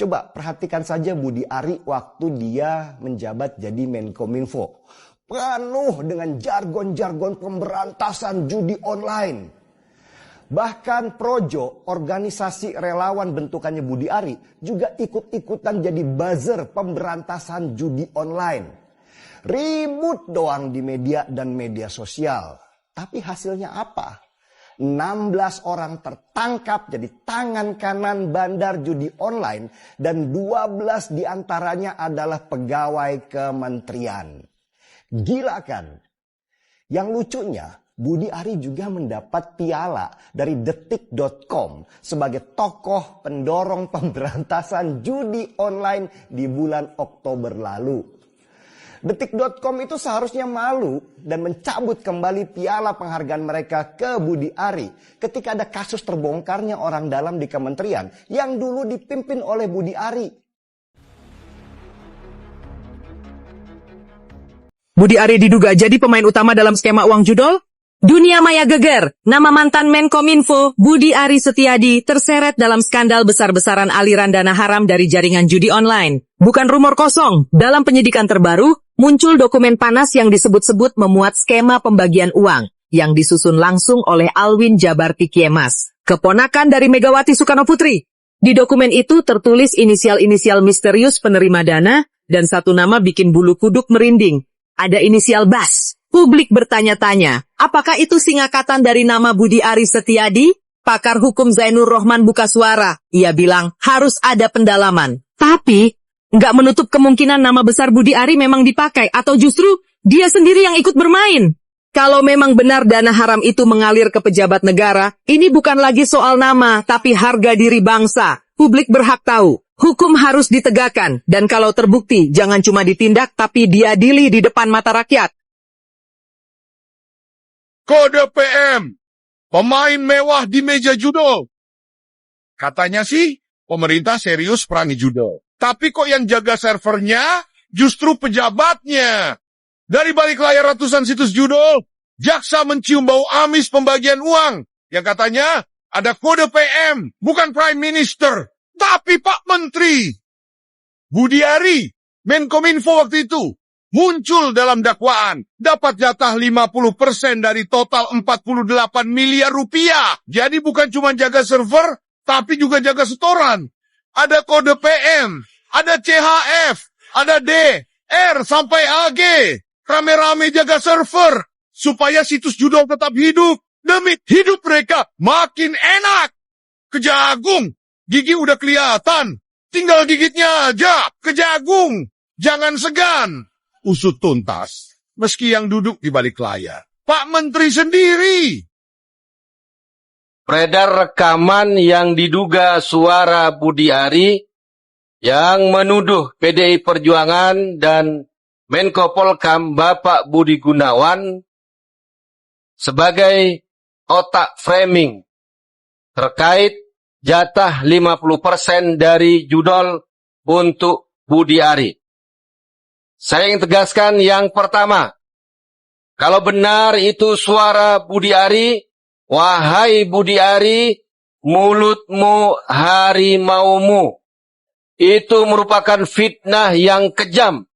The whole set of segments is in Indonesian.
Coba perhatikan saja Budi Ari waktu dia menjabat jadi Menkominfo. Penuh dengan jargon-jargon pemberantasan judi online. Bahkan Projo, organisasi relawan bentukannya Budi Ari, juga ikut-ikutan jadi buzzer pemberantasan judi online. Ribut doang di media dan media sosial. Tapi hasilnya apa? 16 orang tertangkap jadi tangan kanan bandar judi online dan 12 diantaranya adalah pegawai kementerian. Gila kan? Yang lucunya, Budi Ari juga mendapat piala dari detik.com sebagai tokoh pendorong pemberantasan judi online di bulan Oktober lalu. Detik.com itu seharusnya malu dan mencabut kembali piala penghargaan mereka ke Budi Ari ketika ada kasus terbongkarnya orang dalam di kementerian yang dulu dipimpin oleh Budi Ari. Budi Ari diduga jadi pemain utama dalam skema uang judol? Dunia maya geger, nama mantan Menkominfo Budi Ari Setiadi terseret dalam skandal besar-besaran aliran dana haram dari jaringan judi online. Bukan rumor kosong, dalam penyidikan terbaru, muncul dokumen panas yang disebut-sebut memuat skema pembagian uang, yang disusun langsung oleh Alwin Jabarti Kiemas, keponakan dari Megawati Soekarno Putri. Di dokumen itu tertulis inisial-inisial misterius penerima dana, dan satu nama bikin bulu kuduk merinding. Ada inisial BAS. Publik bertanya-tanya, apakah itu singkatan dari nama Budi Ari Setiadi? Pakar hukum Zainur Rohman buka suara. Ia bilang harus ada pendalaman. Tapi, nggak menutup kemungkinan nama besar Budi Ari memang dipakai atau justru dia sendiri yang ikut bermain. Kalau memang benar dana haram itu mengalir ke pejabat negara, ini bukan lagi soal nama, tapi harga diri bangsa. Publik berhak tahu. Hukum harus ditegakkan, dan kalau terbukti, jangan cuma ditindak, tapi diadili di depan mata rakyat. Kode PM, pemain mewah di meja judo. Katanya sih, pemerintah serius perangi judo. Tapi kok yang jaga servernya justru pejabatnya. Dari balik layar ratusan situs judo, jaksa mencium bau amis pembagian uang. Yang katanya ada kode PM, bukan Prime Minister, tapi Pak Menteri. Budi Ari, Menkominfo waktu itu, muncul dalam dakwaan, dapat jatah 50% dari total 48 miliar rupiah. Jadi bukan cuma jaga server, tapi juga jaga setoran. Ada kode PM, ada CHF, ada D, R sampai AG. Rame-rame jaga server, supaya situs judo tetap hidup. Demi hidup mereka makin enak. Kejagung, gigi udah kelihatan. Tinggal gigitnya aja, kejagung. Jangan segan. Usut tuntas, meski yang duduk di balik layar. Pak Menteri sendiri. Beredar rekaman yang diduga suara Budi Ari yang menuduh PDI Perjuangan dan Menko Polkam Bapak Budi Gunawan sebagai otak framing terkait jatah 50% dari judol untuk Budi Ari. Saya ingin tegaskan yang pertama, kalau benar itu suara Budi Ari, wahai Budi Ari, mulutmu harimaumu. Itu merupakan fitnah yang kejam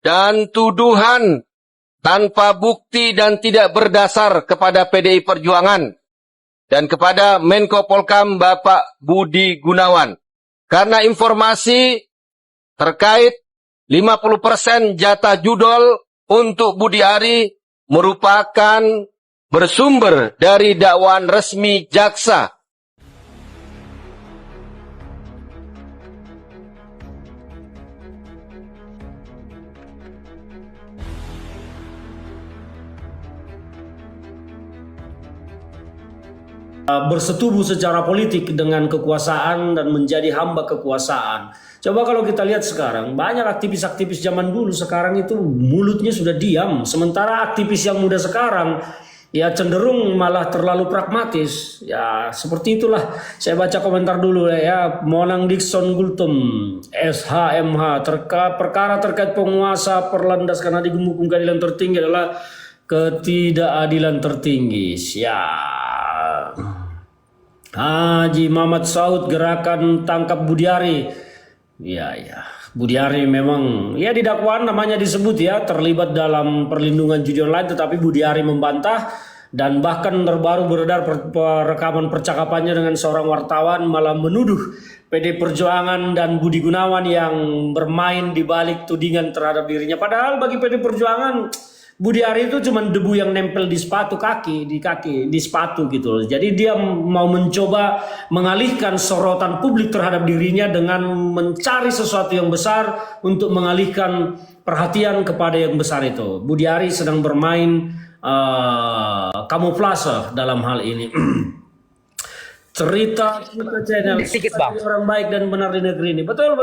dan tuduhan tanpa bukti dan tidak berdasar kepada PDI Perjuangan dan kepada Menko Polkam Bapak Budi Gunawan. Karena informasi terkait 50% jatah judol untuk Budi Ari merupakan bersumber dari dakwaan resmi jaksa. Bersetubuh secara politik dengan kekuasaan dan menjadi hamba kekuasaan. Coba kalau kita lihat sekarang, banyak aktivis-aktivis zaman dulu sekarang itu mulutnya sudah diam. Sementara aktivis yang muda sekarang ya cenderung malah terlalu pragmatis. Ya seperti itulah. Saya baca komentar dulu ya. Monang Dixon Gultom, SHMH, perkara terkait penguasa perlandas karena digembung keadilan tertinggi adalah ketidakadilan tertinggi. Haji Muhammad Saud, gerakan tangkap Budi Ari. Iya. Budi Ari memang ya di dakwaan namanya disebut ya terlibat dalam perlindungan judi online, tetapi Budi Ari membantah dan bahkan terbaru beredar rekaman percakapannya dengan seorang wartawan malah menuduh PD Perjuangan dan Budi Gunawan yang bermain di balik tudingan terhadap dirinya. Padahal bagi PD Perjuangan Budi Ari itu cuma debu yang nempel di sepatu kaki, di sepatu gitu. Jadi dia mau mencoba mengalihkan sorotan publik terhadap dirinya dengan mencari sesuatu yang besar untuk mengalihkan perhatian kepada yang besar itu. Budi Ari sedang bermain kamuflase dalam hal ini. Cerita channel Sedikit, Bang. orang baik dan benar di negeri ini. Betul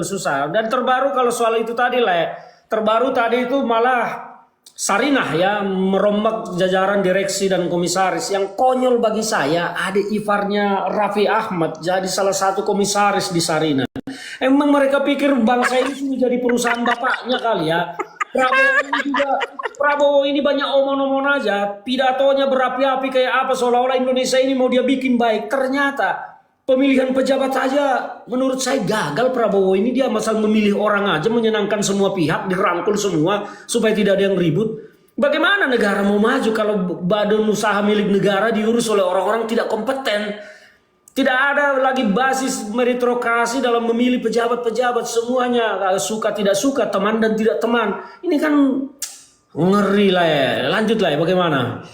susah. Dan terbaru kalau soal itu tadi lah, terbaru tadi itu malah Sarinah ya merombak jajaran direksi dan komisaris. Yang konyol bagi saya, adik iparnya Raffi Ahmad jadi salah satu komisaris di Sarinah. Emang mereka pikir bangsa ini sudah jadi perusahaan bapaknya kali ya. Prabowo ini banyak omong-omong aja, pidatonya berapi-api kayak apa seolah-olah Indonesia ini mau dia bikin baik. Ternyata pemilihan pejabat saja menurut saya gagal. Prabowo ini dia masal memilih orang aja, menyenangkan semua pihak, dirangkul semua supaya tidak ada yang ribut. Bagaimana negara mau maju kalau badan usaha milik negara diurus oleh orang-orang tidak kompeten? Tidak ada lagi basis meritokrasi dalam memilih pejabat-pejabat, semuanya suka tidak suka, teman dan tidak teman. Ini kan ngeri lah ya. Lanjut lah ya, bagaimana?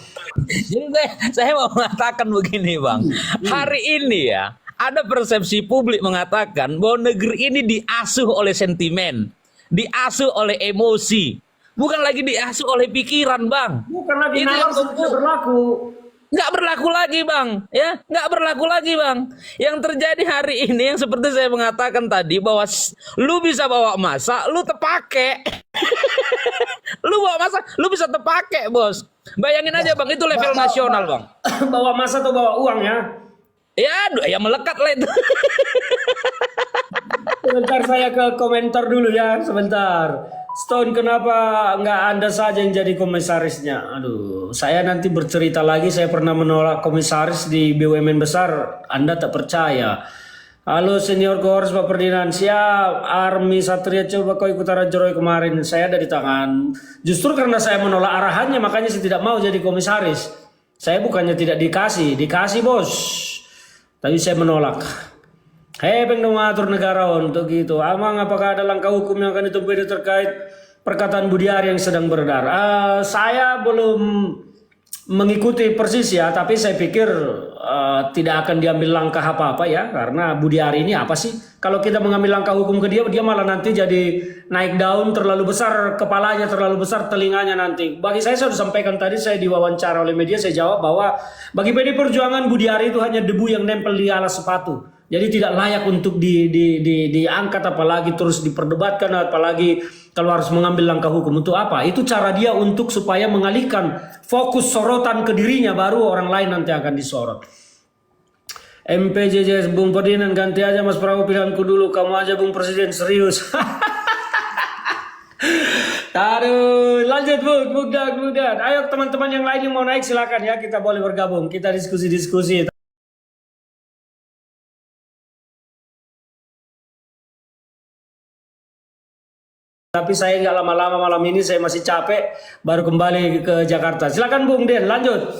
Jadi saya mau mengatakan begini, Bang. Hari ini ya, ada persepsi publik mengatakan bahwa negeri ini diasuh oleh sentimen, diasuh oleh emosi, bukan lagi diasuh oleh pikiran, Bang. Bukan lagi Itu yang tidak berlaku. Nggak berlaku lagi, Bang. Ya, nggak berlaku lagi, Bang. Yang terjadi hari ini yang seperti saya mengatakan tadi bahwa lu bisa bawa masa, lu terpakai. Lu bawa masa, lu bisa terpakai, Bos. Bayangin aja, Bang, itu level nasional, Bang. Bawa masa atau bawa uang ya? Ya melekat lah itu. Sebentar saya ke komentar dulu ya, sebentar. Stone, kenapa nggak Anda saja yang jadi komisarisnya? Aduh, saya nanti bercerita lagi, saya pernah menolak komisaris di BUMN besar, Anda tak percaya. Halo senior kohors Pak Ferdinand, siap. Army Satria coba kau ikut arah Jeroy kemarin, saya ada di tangan. Justru karena saya menolak arahannya, makanya saya tidak mau jadi komisaris. Saya bukannya tidak dikasih bos. Tapi saya menolak. Hei pengatur negara untuk gitu. Amang apakah ada langkah hukum yang akan ditempuh terkait perkataan Budi Ari yang sedang beredar? Saya belum mengikuti persis ya, tapi saya pikir tidak akan diambil langkah apa-apa ya, karena Budi Ari ini apa sih? Kalau kita mengambil langkah hukum ke dia malah nanti jadi naik daun terlalu besar kepalanya, terlalu besar telinganya nanti. Bagi saya sudah sampaikan tadi, saya diwawancara oleh media, saya jawab bahwa bagi PD Perjuangan Budi Ari itu hanya debu yang nempel di alas sepatu. Jadi tidak layak untuk diangkat, apalagi terus diperdebatkan, apalagi kalau harus mengambil langkah hukum. Untuk apa? Itu cara dia untuk supaya mengalihkan fokus sorotan ke dirinya, baru orang lain nanti akan disorot. MPJJ Bung Ferdinand, ganti aja Mas Prabowo pilihanku dulu, kamu aja Bung Presiden serius. Aduh, lanjut Bung Dan. Ayo teman-teman yang lain yang mau naik silakan ya, kita boleh bergabung, kita diskusi-diskusi. Tapi saya nggak lama-lama malam ini, saya masih capek, baru kembali ke Jakarta. Silakan Bung Den, lanjut.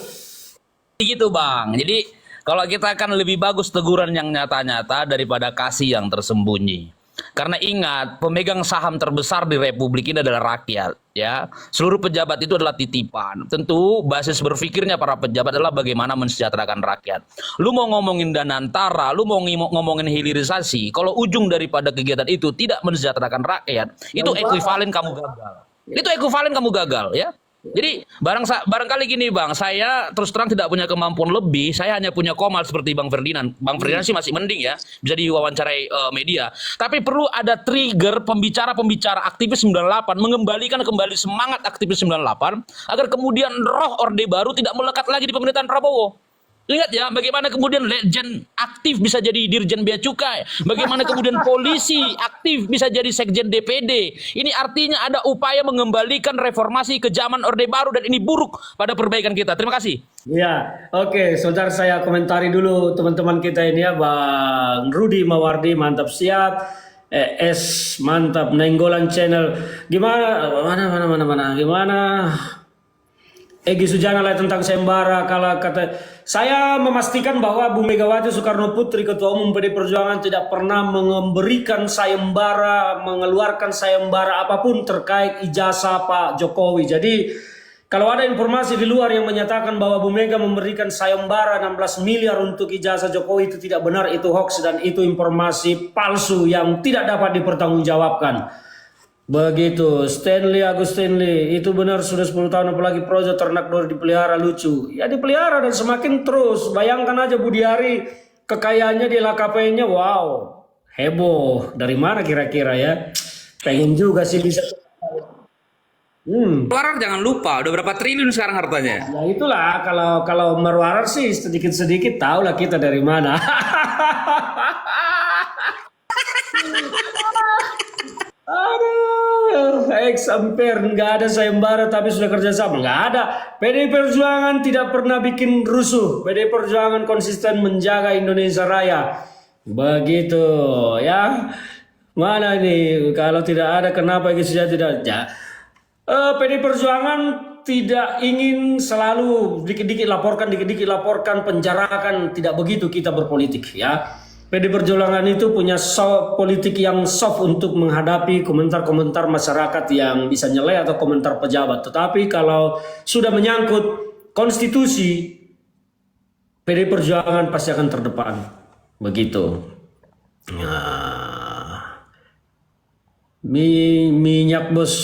Gitu, Bang. Jadi kalau kita akan lebih bagus teguran yang nyata-nyata daripada kasih yang tersembunyi. Karena ingat, pemegang saham terbesar di Republik ini adalah rakyat, ya. Seluruh pejabat itu adalah titipan. Tentu basis berpikirnya para pejabat adalah bagaimana mensejahterakan rakyat. Lu mau ngomongin danantara, lu mau ngomongin hilirisasi, kalau ujung daripada kegiatan itu tidak mensejahterakan rakyat, itu ekuivalen kamu gagal. Itu ekuivalen kamu gagal, ya. Jadi barangkali gini, Bang, saya terus terang tidak punya kemampuan lebih, saya hanya punya komal seperti Bang Ferdinand. Bang Ferdinand sih masih mending ya, bisa diwawancarai media. Tapi perlu ada trigger pembicara-pembicara aktivis 98, mengembalikan kembali semangat aktivis 98, agar kemudian roh Orde Baru tidak melekat lagi di pemerintahan Prabowo. Lihat ya, bagaimana kemudian legend aktif bisa jadi Dirjen Bea Cukai. Bagaimana kemudian polisi aktif bisa jadi Sekjen DPD. Ini artinya ada upaya mengembalikan reformasi ke zaman Orde Baru, dan ini buruk pada perbaikan kita. Terima kasih. Ya, oke. Saudara, saya komentari dulu teman-teman kita ini ya. Bang Rudi Mawardi, mantap, siap. Mantap. Nainggolan channel. Gimana? Gimana? Egy Sujana lah tentang sayembara. Kalau kata saya memastikan bahwa Bu Megawati Soekarno Putri Ketua Umum PDI Perjuangan tidak pernah memberikan sayembara, mengeluarkan sayembara apapun terkait ijazah Pak Jokowi. Jadi kalau ada informasi di luar yang menyatakan bahwa Bu Mega memberikan sayembara 16 miliar untuk ijazah Jokowi, itu tidak benar, itu hoax dan itu informasi palsu yang tidak dapat dipertanggungjawabkan. Begitu, Agus Stanley, itu benar sudah 10 tahun apalagi proyek ternak dor dipelihara lucu. Ya dipelihara dan semakin terus. Bayangkan aja Budi Ari kekayaannya di LKP-nya, wow, heboh. Dari mana kira-kira ya? Pengen juga sih bisa. Warar jangan lupa, udah berapa triliun sekarang hartanya? Ya itulah, kalau Marwarar sih sedikit-sedikit tahu lah kita dari mana. Aduh, ex-ampere nggak ada sayembara tapi sudah kerjasama, nggak ada. PDI Perjuangan tidak pernah bikin rusuh. PDI Perjuangan konsisten menjaga Indonesia Raya. Begitu ya. Mana ini? Kalau tidak ada kenapa gitu saja tidak? Ya. PDI Perjuangan tidak ingin selalu dikit-dikit laporkan, penjarakan. Tidak begitu kita berpolitik ya. PDI Perjuangan itu punya politik yang soft untuk menghadapi komentar-komentar masyarakat yang bisa nyeleh atau komentar pejabat. Tetapi kalau sudah menyangkut konstitusi, PDI Perjuangan pasti akan terdepan. Begitu. Nah, minyak bos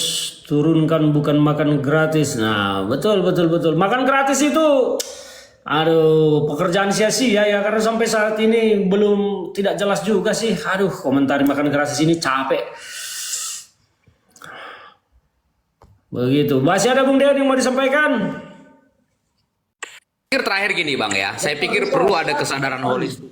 turunkan bukan makan gratis. Nah, betul. Makan gratis itu aduh, pekerjaan sia-sia ya, karena sampai saat ini belum tidak jelas juga sih. Aduh, komentari makan gratis ini capek. Begitu. Masih ada Bung Dean yang mau disampaikan? Terakhir gini Bang ya, saya pikir perlu ada kesadaran holistik.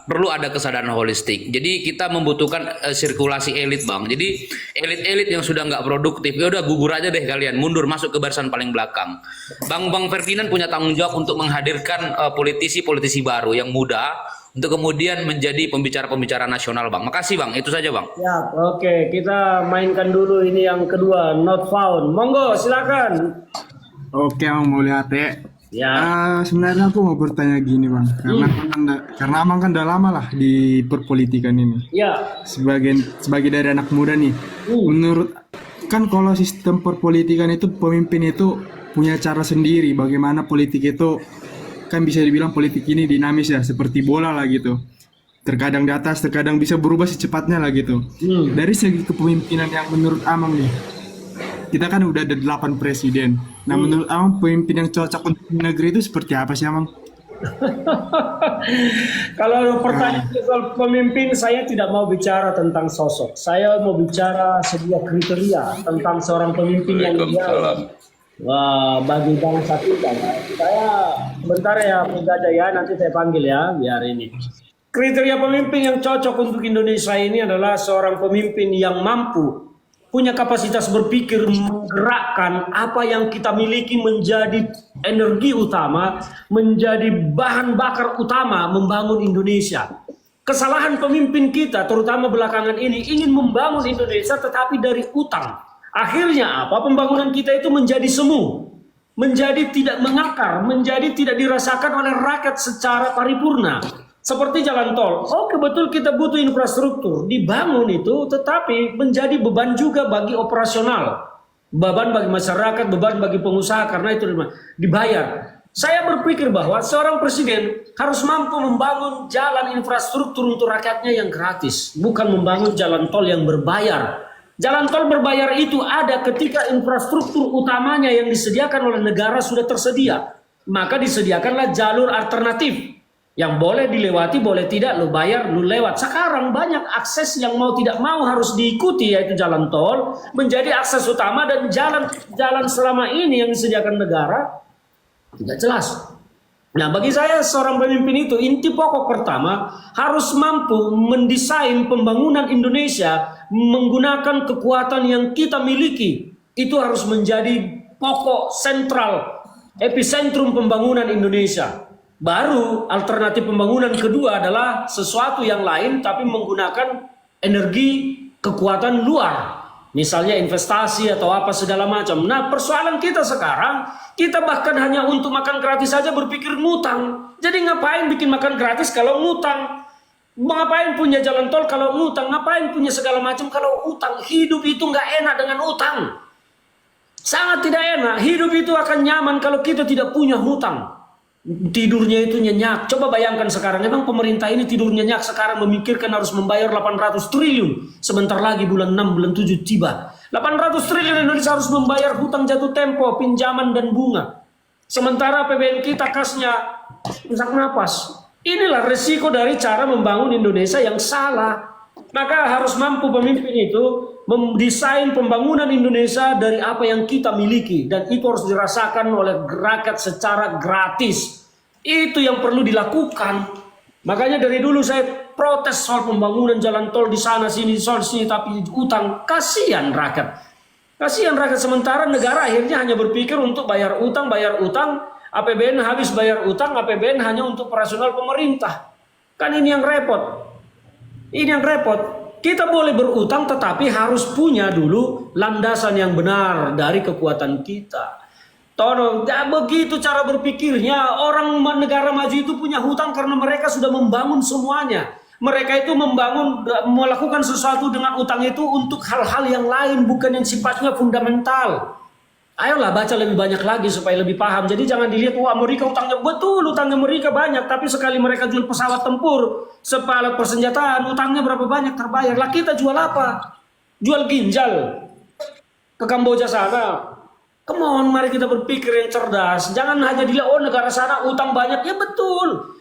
Perlu ada kesadaran holistik. Jadi kita membutuhkan sirkulasi elit Bang. Jadi elit-elit yang sudah nggak produktif, ya udah gugur aja deh kalian, mundur masuk ke barisan paling belakang. Bang Ferdinand punya tanggung jawab untuk menghadirkan politisi-politisi baru yang muda untuk kemudian menjadi pembicara-pembicara nasional Bang. Makasih Bang, itu saja Bang. Ya, oke, kita mainkan dulu ini yang kedua, not found. Monggo, silakan. Oke, Bang, mau lihat ya. Ya. Sebenarnya aku mau bertanya gini Bang, karena Abang kan udah lama lah di perpolitikan ini. Ya. Sebagai dari anak muda nih, menurut kan kalau sistem perpolitikan itu pemimpin itu punya cara sendiri. Bagaimana politik itu kan bisa dibilang politik ini dinamis ya, seperti bola lah gitu. Terkadang di atas, terkadang bisa berubah secepatnya lah gitu. Dari segi kepemimpinan yang menurut Amang nih, kita kan udah ada 8 presiden. Nah, menurut Amang pemimpin yang cocok untuk negeri itu seperti apa sih Amang? Kalau pertanyaan soal pemimpin, saya tidak mau bicara tentang sosok. Saya mau bicara sebuah kriteria tentang seorang pemimpin yang ideal. Wah, bagi bangsa kita. Saya bentar ya, Pak Gajah ya, nanti saya panggil ya, biar ini. Kriteria pemimpin yang cocok untuk Indonesia ini adalah seorang pemimpin yang mampu, punya kapasitas berpikir, menggerakkan apa yang kita miliki menjadi energi utama, menjadi bahan bakar utama membangun Indonesia. Kesalahan pemimpin kita, terutama belakangan ini, ingin membangun Indonesia tetapi dari utang. Akhirnya apa? Pembangunan kita itu menjadi semu, menjadi tidak mengakar, menjadi tidak dirasakan oleh rakyat secara paripurna. Seperti jalan tol, oke betul kita butuh infrastruktur, dibangun itu, tetapi menjadi beban juga bagi operasional. Beban bagi masyarakat, beban bagi pengusaha, karena itu dibayar. Saya berpikir bahwa seorang presiden harus mampu membangun jalan infrastruktur untuk rakyatnya yang gratis, bukan membangun jalan tol yang berbayar. Jalan tol berbayar itu ada ketika infrastruktur utamanya yang disediakan oleh negara sudah tersedia. Maka disediakanlah jalur alternatif yang boleh dilewati, boleh tidak, lu bayar, lu lewat. Sekarang banyak akses yang mau tidak mau harus diikuti, yaitu jalan tol menjadi akses utama, dan jalan selama ini yang disediakan negara tidak jelas. Nah, bagi saya seorang pemimpin itu inti pokok pertama harus mampu mendesain pembangunan Indonesia menggunakan kekuatan yang kita miliki. Itu harus menjadi pokok sentral, epicentrum pembangunan Indonesia. Baru alternatif pembangunan kedua adalah sesuatu yang lain tapi menggunakan energi kekuatan luar. Misalnya investasi atau apa segala macam. Nah, persoalan kita sekarang, kita bahkan hanya untuk makan gratis saja berpikir ngutang. Jadi ngapain bikin makan gratis kalau ngutang? Ngapain punya jalan tol kalau ngutang? Ngapain punya segala macam kalau utang? Hidup itu nggak enak dengan utang. Sangat tidak enak. Hidup itu akan nyaman kalau kita tidak punya hutang. Tidurnya itu nyenyak. Coba bayangkan sekarang, memang pemerintah ini tidur nyenyak sekarang memikirkan harus membayar 800 triliun. Sebentar lagi bulan 6, bulan 7 tiba. 800 triliun Indonesia harus membayar hutang jatuh tempo, pinjaman dan bunga. Sementara APBN kita kasnya isak napas. Inilah resiko dari cara membangun Indonesia yang salah. Maka harus mampu pemimpin itu mendesain pembangunan Indonesia dari apa yang kita miliki. Dan itu harus dirasakan oleh rakyat secara gratis. Itu yang perlu dilakukan. Makanya dari dulu saya protes soal pembangunan jalan tol di sana sini, tapi utang. Kasihan rakyat. Kasihan rakyat, sementara negara akhirnya hanya berpikir untuk bayar utang. APBN habis bayar utang, APBN hanya untuk operasional pemerintah. Kan ini yang repot. Ini yang repot. Kita boleh berutang tetapi harus punya dulu landasan yang benar dari kekuatan kita. Tolong, begitu cara berpikirnya. Orang negara maju itu punya hutang karena mereka sudah membangun semuanya. Mereka itu melakukan sesuatu dengan utang itu untuk hal-hal yang lain, bukan yang sifatnya fundamental. Ayolah baca lebih banyak lagi supaya lebih paham. Jadi jangan dilihat, wah Amerika utangnya, betul utangnya Amerika banyak. Tapi sekali mereka jual pesawat tempur, alat persenjataan, utangnya berapa banyak terbayar. Lah kita jual apa? Jual ginjal ke Kamboja sana. Come on, mari kita berpikir yang cerdas. Jangan hanya dilihat, oh negara sana utang banyak. Ya betul.